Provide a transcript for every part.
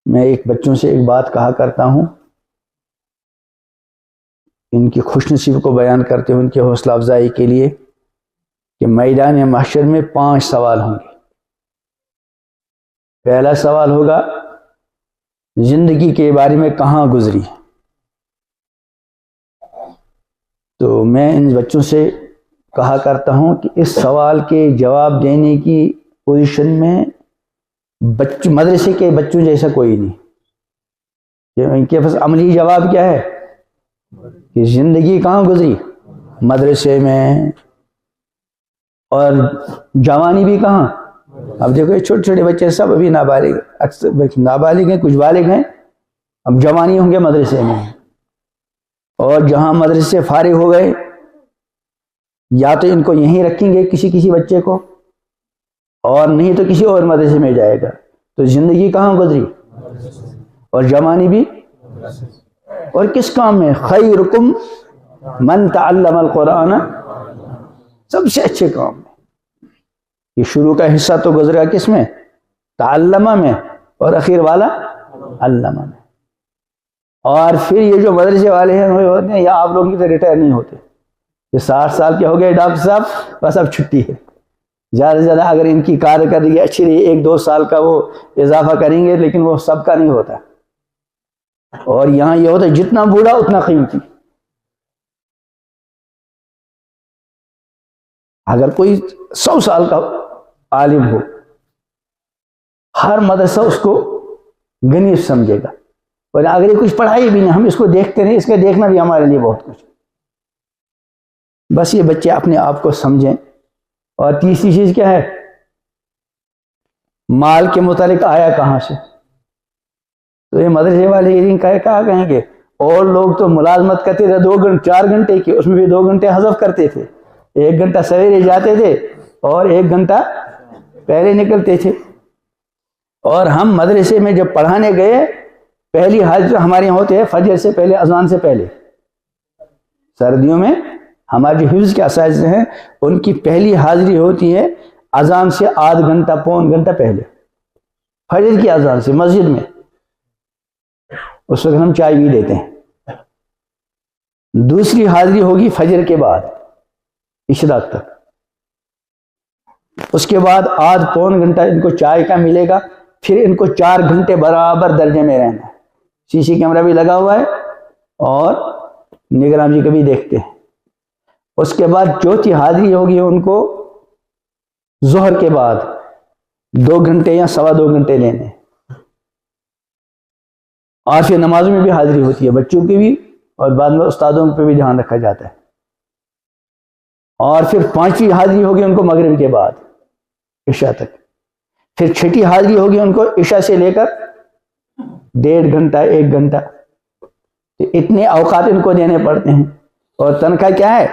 میں ایک بچوں سے ایک بات کہا کرتا ہوں، ان کی خوش نصیب کو بیان کرتے ہوئے ان کی حوصلہ افزائی کے لیے، کہ میدان محشر میں 5 سوال ہوں گے۔ پہلا سوال ہوگا زندگی کے بارے میں کہاں گزری۔ تو میں ان بچوں سے کہا کرتا ہوں کہ اس سوال کے جواب دینے کی پوزیشن میں مدرسے کے بچوں جیسا کوئی نہیں، کہ ان کے پاس عملی جواب کیا ہے کہ زندگی کہاں گزری، مدرسے میں، اور جوانی بھی کہاں۔ اب دیکھو یہ چھوٹے چھوٹے بچے سب ابھی نابالغ، اکثر نابالغ ہیں، کچھ بالغ ہیں، اب جوانی ہوں گے مدرسے میں، اور جہاں مدرسے سے فارغ ہو گئے یا تو ان کو یہیں رکھیں گے کسی بچے کو، اور نہیں تو کسی اور مدرسے میں جائے گا۔ تو زندگی کہاں گزری اور جوانی بھی، اور کس کام میں؟ خیرکم من تعلم القرآن، سب سے اچھے کام میں۔ یہ شروع کا حصہ تو گزرا کس میں؟ تعلمہ میں، اور اخیر والا علمہ میں۔ اور پھر یہ جو مدرسے والے ہیں وہ ہوتے ہیں، یا آپ لوگوں کی تو ریٹائر نہیں ہوتے، یہ 60 سال کے ہو گئے ڈاکٹر صاحب، بس اب چھٹی ہے۔ زیادہ سے زیادہ اگر ان کی کارکردگی اچھی رہی 1-2 سال کا وہ اضافہ کریں گے، لیکن وہ سب کا نہیں ہوتا۔ اور یہاں یہ ہوتا ہے جتنا بوڑھا اتنا قیمتی۔ اگر کوئی 100 سال کا عالم ہو، ہر مدرسہ اس کو غنی سمجھے گا، اور اگر یہ کچھ پڑھائی بھی نہیں، ہم اس کو دیکھتے نہیں، اس کا دیکھنا بھی ہمارے لیے بہت کچھ۔ بس یہ بچے اپنے آپ کو سمجھیں۔ اور تیسری چیز کیا ہے؟ مال کے متعلق آیا کہاں سے؟ تو یہ مدرسے والے یہ کہا کہیں گے، اور لوگ تو ملازمت کرتے تھے 4 گھنٹے کی، اس میں بھی 2 گھنٹے حذف کرتے تھے، 1 گھنٹہ سویرے جاتے تھے اور 1 گھنٹہ پہلے نکلتے تھے۔ اور ہم مدرسے میں جب پڑھانے گئے، پہلی حاضری ہمارے یہاں ہوتے ہیں فجر سے پہلے، اذان سے پہلے۔ سردیوں میں ہمارے جو حفظ کے اساتذہ ہیں ان کی پہلی حاضری ہوتی ہے اذان سے آدھ گھنٹہ پون گھنٹہ پہلے، فجر کی اذان سے مسجد میں۔ اس وقت ہم چائے بھی دیتے ہیں۔ دوسری حاضری ہوگی فجر کے بعد اشراق تک، اس کے بعد آدھ پون گھنٹہ ان کو چائے کا ملے گا، پھر ان کو 4 گھنٹے برابر درجے میں رہنا ہے۔ CC کیمرہ بھی لگا ہوا ہے اور نگران جی کبھی دیکھتے ہیں۔ اس کے بعد چوتھی حاضری ہوگی ان کو ظہر کے بعد 2 گھنٹے یا 2.25 گھنٹے لینے، اور پھر نمازوں میں بھی حاضری ہوتی ہے، بچوں کی بھی، اور بعد میں استادوں پہ بھی دھیان رکھا جاتا ہے۔ اور پھر 5ویں حاضری ہوگی ان کو مغرب کے بعد عشاء تک۔ پھر 6ٹھی حاضری ہوگی ان کو عشاء سے لے کر 1.5 گھنٹہ 1 گھنٹہ، تو اتنے اوقات ان کو دینے پڑتے ہیں۔ اور تنخواہ کیا ہے؟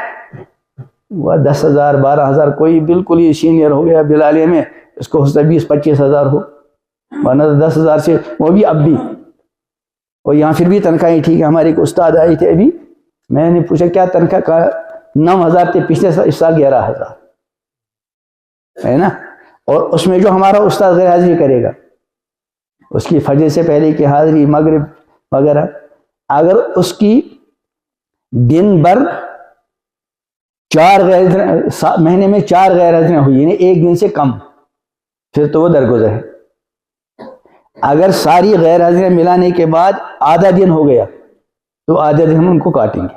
وہ 10,000 12,000، کوئی بالکل ہی سینئر ہو گیا بلالیہ میں، اس کو 20-25 ہزار ہو، ورنہ 10,000 سے وہ بھی اب بھی۔ اور یہاں پھر بھی تنخواہیں ٹھیک ہے۔ ہمارے ایک استاد آئے تھے ابھی، میں نے پوچھا کیا تنخواہ؟ کا 9,000 تھے پچھلے سال، اس سال 11,000 ہے نا۔ اور اس میں جو ہمارا استاد غیر حاضری کرے گا، اس کی فجر سے پہلے کی حاضری، مغرب وغیرہ، اگر اس کی دن بھر 4 مہینے میں 4 غیر حاضریاں ہوئی، یعنی 1 دن سے کم، پھر تو وہ درگزر ہے۔ اگر ساری غیر حاضریاں ملانے کے بعد آدھا دن ہو گیا تو آدھا دن ہم ان کو کاٹیں گے۔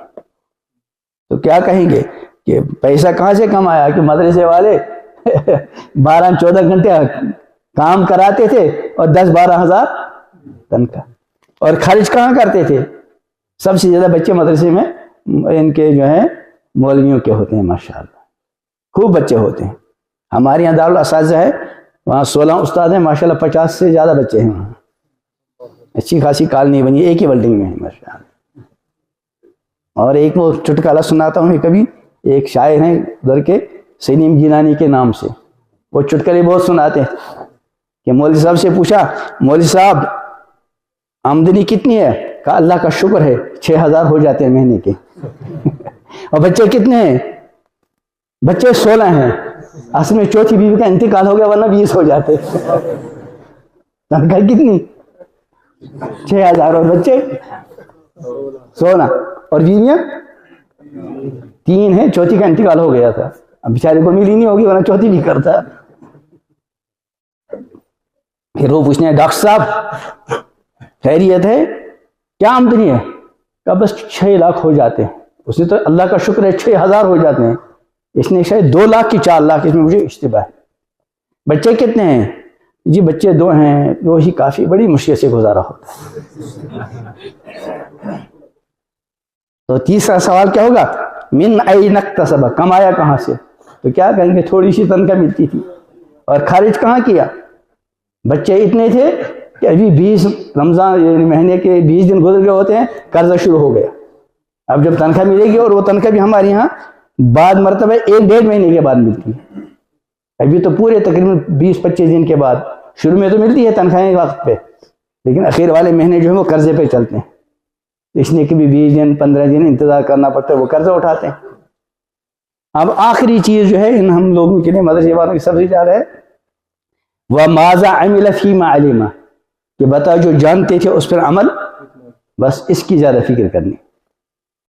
تو کیا کہیں گے کہ پیسہ کہاں سے کم آیا؟ کہ مدرسے والے 12-14 گھنٹے کام کراتے تھے اور 10-12 ہزار تنخواہ۔ اور خرچ کہاں کرتے تھے؟ سب سے زیادہ بچے مدرسے میں ان کے جو ہیں مولویوں کے ہوتے ہیں، ماشاءاللہ خوب بچے ہوتے ہیں۔ ہمارے یہاں دارالاساتذہ ہے، وہاں 16 استاد ہیں ماشاءاللہ، 50 سے زیادہ بچے ہیں وہاں، اچھی خاصی کالنی بنی، ایک ہی بلڈنگ میں ہے ماشاءاللہ۔ اور ایک وہ چٹکلا سناتا ہوں کبھی، ایک شاعر ہیں ادھر کے سلیم جیلانی کے نام سے، وہ چٹکلے بہت سناتے ہیں کہ مولوی صاحب سے پوچھا، مولوی صاحب آمدنی کتنی ہے؟ کہا اللہ کا شکر ہے 6,000 ہو جاتے ہیں مہینے کے۔ اور بچے کتنے ہیں؟ بچے 16 ہیں، اصل میں چوتھی بیوی کا انتقال ہو گیا ورنہ 20 ہو جاتے۔ تنخواہ کتنی؟ 6,000 اور بچے 16 اور بیویاں 3 ہیں, چوتھی کا انتقال ہو گیا تھا, اب بیچارے کو ملی نہیں ہوگی ورنہ چوتھی بھی کرتا. پھر وہ پوچھنے ہیں ڈاکٹر صاحب خیریت ہے, کیا آمدنی ہے؟ کہا بس 6 لاکھ ہو جاتے ہیں. اس نے تو اللہ کا شکر ہے 6,000 ہو جاتے ہیں, اس نے شاید 2 لاکھ کی 4 لاکھ, اس میں مجھے اشتباہ ہے. بچے کتنے ہیں؟ جی بچے 2 ہیں, وہی کافی بڑی مشکل سے گزارا ہوتا ہے. تو تیسرا سوال کیا ہوگا؟ من این اکتسب, کمایا کہاں سے؟ تو کیا کہیں گے تھوڑی سی تنخواہ ملتی تھی. اور خارج کہاں کیا؟ بچے اتنے تھے کہ ابھی 20 رمضان یعنی مہینے کے 20 دن گزر گئے ہوتے ہیں, قرضہ شروع ہو گیا. اب جب تنخواہ ملے گی, اور وہ تنخواہ بھی ہمارے یہاں بعد مرتبہ 1-1.5 مہینے کے بعد ملتی ہے, ابھی تو پورے تقریباً 20-25 دن کے بعد. شروع میں تو ملتی ہے تنخواہیں وقت پہ, لیکن اخیر والے مہینے جو ہیں وہ قرضے پہ چلتے ہیں, اس لیے کہ بھی 20 دن 15 دن انتظار کرنا پڑتا ہے, وہ قرضہ اٹھاتے ہیں. اب آخری چیز جو ہے ان ہم لوگوں کے لیے مدرسے والوں کی سب سے زیادہ ہے وَمَاذَا عَمِلَ فِيمَا عَلِمَ, کہ بتا جو جانتے تھے اس پر عمل, بس اس کی زیادہ فکر کرنی.